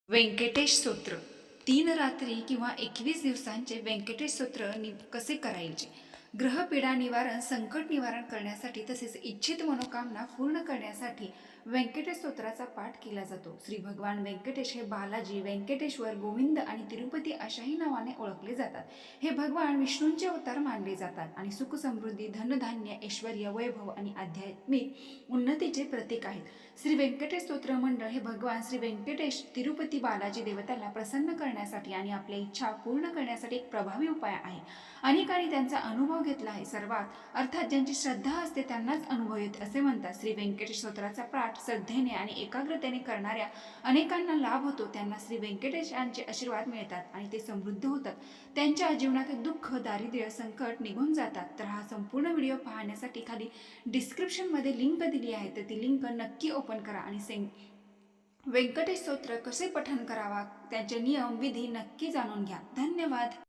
व्यंकटेश स्तोत्र 3 रात्री किंवा 21 दिवसांचे व्यंकटेश स्तोत्र कसे करायचे? ग्रहपीडा निवारण, संकट निवारण करण्यासाठी तसेच इच्छित मनोकामना पूर्ण करण्यासाठी व्यंकटेश स्तोत्राचा पाठ केला जातो. श्री भगवान व्यंकटेश हे बालाजी, व्यंकटेश्वर, गोविंद आणि तिरुपती अशाही नावाने ओळखले जातात. हे भगवान विष्णूंचे अवतार मानले जातात आणि सुख, समृद्धी, धनधान्य, ऐश्वर, वैभव आणि आध्यात्मिक उन्नतीचे प्रतीक आहेत. श्री व्यंकटेश स्तोत्र मंडळ हे भगवान श्री व्यंकटेश, तिरुपती बालाजी देवताला प्रसन्न करण्यासाठी आणि आपल्या इच्छा पूर्ण करण्यासाठी एक प्रभावी उपाय आहे. अनेकांनी त्यांचा अनुभव घेतला आहे. सर्वात अर्थात ज्यांची श्रद्धा असते त्यांनाच अनुभव येते असे म्हणतात. श्री व्यंकटेश स्तोत्राचा पाठ श्रद्धेने आणि एकाग्रतेने करणाऱ्या अनेकांना लाभ होतो. त्यांना श्री व्यंकटेशांचे आशीर्वाद मिळतात आणि ते समृद्ध होतात. त्यांच्या जीवनातील दुःख, दारिद्र्य, संकट निघून जातात. तर हा संपूर्ण व्हिडिओ पाहण्यासाठी खाली डिस्क्रिप्शनमध्ये लिंक दिली आहे, तर ती लिंक नक्की ओपन करा आणि व्यंकटेश स्तोत्र कसे पठण करावा, त्यांचे नियम, विधी नक्की जाणून घ्या. धन्यवाद.